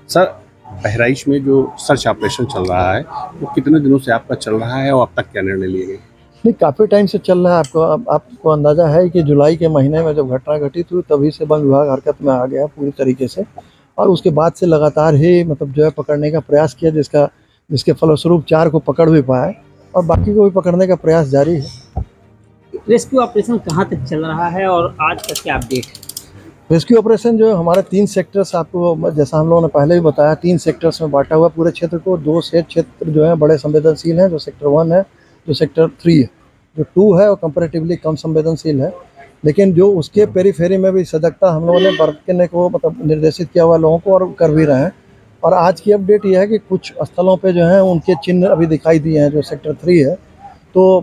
Sir, Bahraich में जो search operation चल रहा है वो कितने दिनों से आपका चल रहा है और अब तक क्या निर्णय लिए गए? नहीं, काफ़ी टाइम से चल रहा है। आपको अंदाज़ा है कि जुलाई के महीने में जब घटना घटित हुई तभी से वन विभाग हरकत में आ गया पूरी तरीके से, और उसके बाद से लगातार ही जो है पकड़ने का प्रयास किया, जिसके फलस्वरूप 4 को पकड़ भी पाए और बाकी को भी पकड़ने का प्रयास जारी है। रेस्क्यू ऑपरेशन कहाँ तक चल रहा है और आज तक क्या अपडेट है? रेस्क्यू ऑपरेशन जो है हमारे 3 सेक्टर्स, आपको जैसा हम लोगों ने पहले भी बताया, 3 सेक्टर्स में बांटा हुआ पूरे क्षेत्र को। 2 क्षेत्र जो है बड़े संवेदनशील हैं, जो सेक्टर 1 है, जो सेक्टर 3 है। जो 2 है वो कंपैरेटिवली कम संवेदनशील है, लेकिन जो उसके पेरीफेरी में भी सजगता हम लोगों ने बरतने को निर्देशित किया हुआ लोगों को, और कर भी रहे हैं। और आज की अपडेट यह है कि कुछ स्थलों पे जो है उनके चिन्ह अभी दिखाई दिए हैं। जो सेक्टर 3 है तो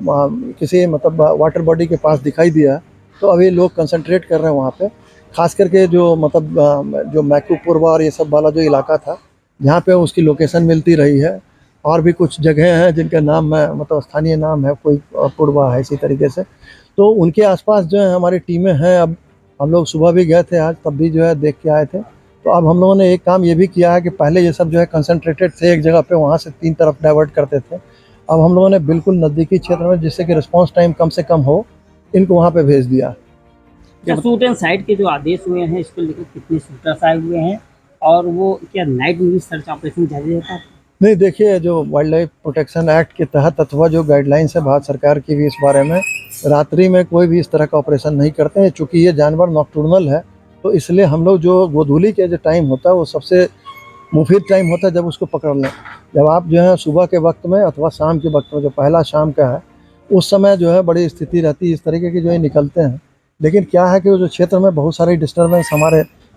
किसी वाटर बॉडी के पास दिखाई दिया, तो अभी लोग कंसंट्रेट कर रहे हैं वहाँ पे। खास करके जो जो मैकू पूर्वा और ये सब वाला जो इलाका था, जहाँ पे उसकी लोकेशन मिलती रही है, और भी कुछ जगह हैं जिनका नाम स्थानीय नाम है, कोई पूर्वा है इसी तरीके से, तो उनके आसपास जो है हमारी टीमें हैं। अब हम लोग सुबह भी गए थे, आज तब भी जो है देख के आए थे। तो अब हम लोगों ने एक काम ये भी किया है कि पहले ये सब जो है कंसंट्रेटेड थे एक जगह पे, वहाँ से 3 तरफ डाइवर्ट करते थे। अब हम लोगों ने बिल्कुल नज़दीकी क्षेत्र में, जिससे कि रिस्पॉन्स टाइम कम से कम हो, इनको वहाँ पे भेज दिया। क्या शूट एंड साइट के जो आदेश हुए हैं, इसको लेकर कितने शूटर्स आए हुए हैं, और वो क्या नाइट में भी सर्च ऑपरेशन जारी रहता है? नहीं, देखिए, जो वाइल्ड लाइफ प्रोटेक्शन एक्ट के तहत अथवा जो गाइडलाइंस है भारत सरकार की भी इस बारे में, रात्रि में कोई भी इस तरह का ऑपरेशन नहीं करते हैं। चूँकि ये जानवर नॉकटर्नल है, तो इसलिए हम लोग जो गोधूली के जो टाइम होता है वो सबसे मुफीद टाइम होता है जब उसको पकड़ लें। जब आप जो है सुबह के वक्त में अथवा शाम के वक्त में, जो पहला शाम का है, उस समय जो है बड़ी स्थिति रहती है इस तरीके की, जो है निकलते हैं। लेकिन क्या है कि वो जो क्षेत्र में बहुत सारी डिस्टर्बेंस,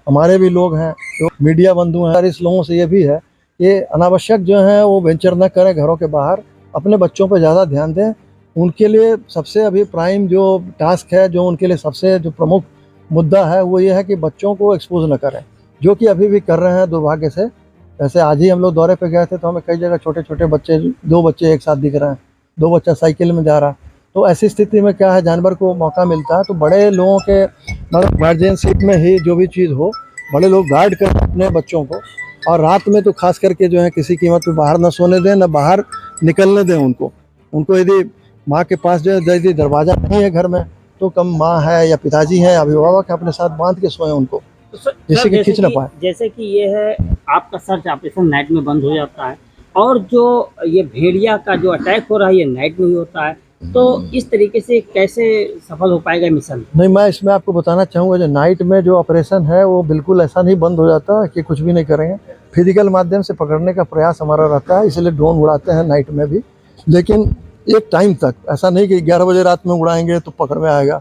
हमारे भी लोग हैं, जो मीडिया बंधु हैं, इस लोगों से ये भी है कि अनावश्यक जो है वो वेंचर न करें घरों के बाहर, अपने बच्चों पर ज़्यादा ध्यान दें। उनके लिए सबसे अभी प्राइम जो टास्क है, जो उनके लिए सबसे जो प्रमुख मुद्दा है, वो ये है कि बच्चों को एक्सपोज न करें, जो कि अभी भी कर रहे हैं दुर्भाग्य से। जैसे आज ही हम लोग दौरे पे गए थे, तो हमें कई जगह छोटे छोटे बच्चे, 2 बच्चे एक साथ दिख रहे हैं, 2 बच्चा साइकिल में जा रहा। तो ऐसी स्थिति में क्या है, जानवर को मौका मिलता है तो बड़े लोगों के गार्जियनशिप में ही जो भी चीज़ हो, बड़े लोग गार्ड करें अपने बच्चों को। और रात में तो खास करके जो है किसी कीमत पे बाहर न सोने दें, न बाहर निकलने दें उनको। यदि माँ के पास जो है यदि दरवाज़ा नहीं है घर में, तो कम माँ है या पिताजी हैं, अभिभावक अपने साथ बांध के सोएं उनको, जिससे कि खींच न पाए। जैसे कि ये है, आपका सर्च ऑपरेशन नाइट में बंद हो जाता है, और जो ये भेड़िया का जो अटैक हो रहा है ये नाइट में ही होता है, तो इस तरीके से कैसे सफल हो पाएगा मिशन? नहीं, मैं इसमें आपको बताना चाहूँगा, जो नाइट में जो ऑपरेशन है वो बिल्कुल ऐसा नहीं बंद हो जाता कि कुछ भी नहीं करेंगे। फिजिकल माध्यम से पकड़ने का प्रयास हमारा रहता है, इसलिए ड्रोन उड़ाते हैं नाइट में भी, लेकिन एक टाइम तक। ऐसा नहीं कि 11 बजे रात में उड़ाएंगे तो पकड़ में आएगा।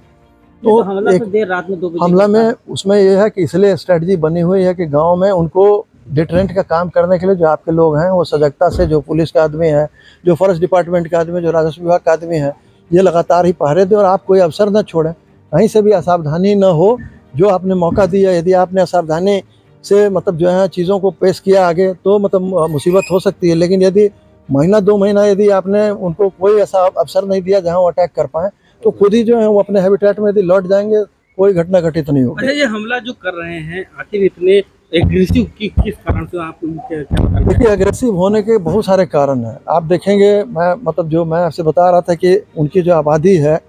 तो हमला तो देर रात में 2 बजे हमला में उसमें यह है कि इसलिए स्ट्रेटजी बनी हुई है कि गाँव में उनको डिटरेंट का काम करने के लिए जो आपके लोग हैं वो सजगता से, जो पुलिस का आदमी है, जो फॉरेस्ट डिपार्टमेंट का आदमी, जो राजस्व विभाग का आदमी है, ये लगातार ही पहरे दें, और आप कोई अवसर न छोड़ें, कहीं से भी असावधानी न हो। जो आपने मौका दिया, यदि आपने असावधानी से जो है चीज़ों को पेश किया आगे, तो मुसीबत हो सकती है। लेकिन यदि महीना 2 महीना यदि आपने उनको कोई ऐसा अवसर नहीं दिया जहाँ वो अटैक कर पाएँ, तो खुद ही जो है वो अपने हैबिटेट में यदि लौट जाएंगे, कोई घटना घटित नहीं होगी। अच्छा, ये हमला जो कर रहे हैं, आखिर इतने एग्रेसिव किस कारण से आप देखिए, एग्रेसिव होने के बहुत सारे कारण हैं। आप देखेंगे, मैं जो मैं आपसे बता रहा था कि उनकी जो आबादी है,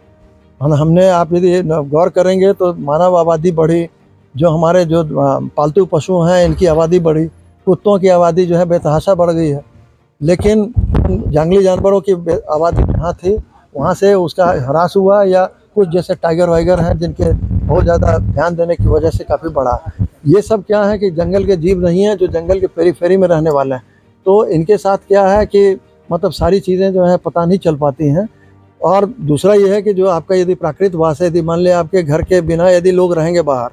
हमने, आप यदि गौर करेंगे तो मानव आबादी बढ़ी, जो हमारे जो पालतू पशु हैं इनकी आबादी बढ़ी, कुत्तों की आबादी जो है बेतहाशा बढ़ गई है। लेकिन जंगली जानवरों की आबादी जहाँ थी वहाँ से उसका ह्रास हुआ, या कुछ जैसे टाइगर वाइगर हैं जिनके बहुत ज़्यादा ध्यान देने की वजह से काफ़ी बढ़ा। ये सब क्या है कि जंगल के जीव नहीं हैं, जो जंगल के पेरीफेरी में रहने वाले हैं, तो इनके साथ क्या है कि सारी चीज़ें जो है पता नहीं चल पाती हैं। और दूसरा ये है कि जो आपका यदि प्राकृतिक वास है, यदि मान लिया आपके घर के बिना यदि लोग रहेंगे बाहर,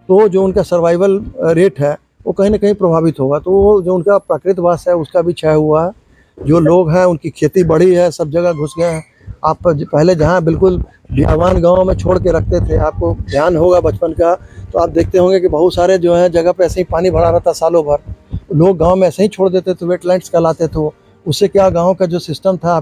तो जो उनका सर्वाइवल रेट है वो कहीं ना कहीं प्रभावित होगा। तो वो जो उनका प्राकृतिक वास है उसका भी क्षय हुआ है। जो लोग हैं उनकी खेती बढ़ी है, सब जगह घुस गए हैं। आप पहले जहाँ बिल्कुल बियावान गाँव में छोड़ के रखते थे, आपको ध्यान होगा बचपन का, तो आप देखते होंगे कि बहुत सारे जो है जगह पे ऐसे ही पानी भरा रहता सालों भर, लोग गांव में ऐसे ही छोड़ देते थे, वेटलैंड्स कहलाते थे वो। उससे क्या, गांव का जो सिस्टम था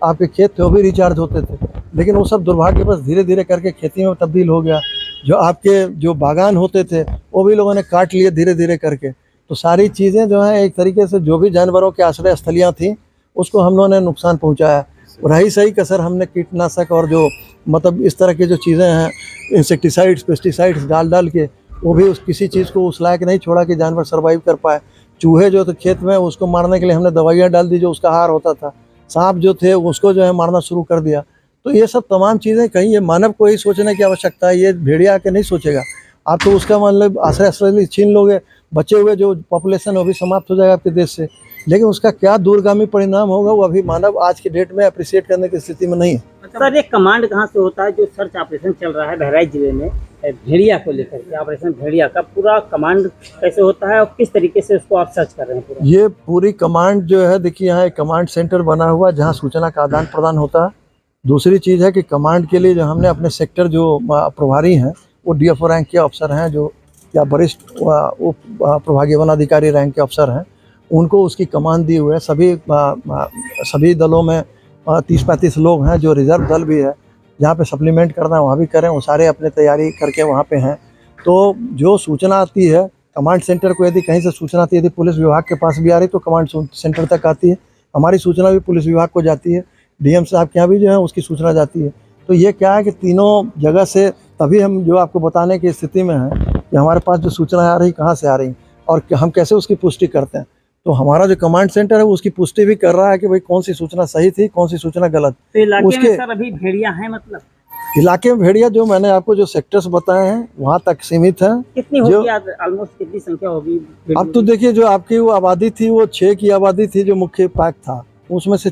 आपके खेत थे वो भी रिचार्ज होते थे। लेकिन वो सब दुर्भाग्यवश धीरे धीरे करके खेती में तब्दील हो गया। जो आपके जो बागान होते थे वो भी लोगों ने काट लिए धीरे धीरे करके। तो सारी चीज़ें जो हैं एक तरीके से जो भी जानवरों की आश्रय स्थलियाँ थीं उसको हम लोगों ने नुकसान पहुंचाया। रही सही कसर हमने कीटनाशक और जो मतलब इस तरह की जो चीज़ें हैं इंसेक्टिसाइड्स पेस्टिसाइड्स डाल के वो भी किसी चीज़ को उस लायक नहीं छोड़ा कि जानवर सर्वाइव कर पाए। चूहे जो थे खेत में उसको मारने के लिए हमने दवाइयाँ डाल दी जो उसका आहार होता था। सांप जो थे उसको जो है मारना शुरू कर दिया। तो ये सब तमाम चीज़ें कहीं ये मानव को ही सोचने की आवश्यकता है, ये भेड़िया आके नहीं सोचेगा। आप तो उसका मतलब आश्रय स्थल छीन लोगे, बचे हुए जो पॉपुलेशन है वो भी समाप्त हो जाएगा आपके देश से। लेकिन उसका क्या दूरगामी परिणाम होगा वो अभी मानव आज की डेट में अप्रिशिएट करने की स्थिति में नहीं है। सर, एक कमांड कहाँ से होता है जो सर्च ऑपरेशन चल रहा है बहराइच जिले में भेड़िया को लेकर के, ऑपरेशन भेड़िया का पूरा कमांड कैसे होता है और किस तरीके से उसको आप सर्च कर रहे हैं पूरा? ये पूरी कमांड जो है देखिए यहाँ एक कमांड सेंटर बना हुआ है जहाँ सूचना का आदान प्रदान होता है। दूसरी चीज़ है कि कमांड के लिए जो हमने अपने सेक्टर जो प्रभारी हैं वो DFO रैंक के अफसर हैं जो या वरिष्ठ उप प्रभागीय वन अधिकारी रैंक के अफसर हैं, उनको उसकी कमान दी हुई है। सभी दलों में 30-35 लोग हैं, जो रिजर्व दल भी है जहाँ पे सप्लीमेंट करना है वहाँ भी करें, वो सारे अपने तैयारी करके वहाँ पे हैं। तो जो सूचना आती है कमांड सेंटर को, यदि कहीं से सूचना आती है, यदि पुलिस विभाग के पास भी आ रही तो कमांड सेंटर तक आती है। हमारी सूचना भी पुलिस विभाग को जाती है, DM साहब के यहाँ भी जो है उसकी सूचना जाती है। तो ये क्या है कि तीनों जगह से तभी हम जो आपको बताने की स्थिति में हैं कि हमारे पास जो सूचना आ रही कहाँ से आ रही और हम कैसे उसकी पुष्टि करते हैं। तो हमारा जो कमांड सेंटर है वो उसकी पुष्टि भी कर रहा है कि भाई कौन सी सूचना सही थी, कौन सी सूचना गलत। तो इलाके में सर अभी भेड़िया है, मतलब इलाके में भेड़िया जो मैंने आपको जो सेक्टर्स बताए हैं वहाँ तक सीमित है। कितनी होगी ऑलमोस्ट, कितनी संख्या होगी? अब तो देखिए जो आपकी वो आबादी थी वो 6 की आबादी थी जो मुख्य पैक था, उसमें से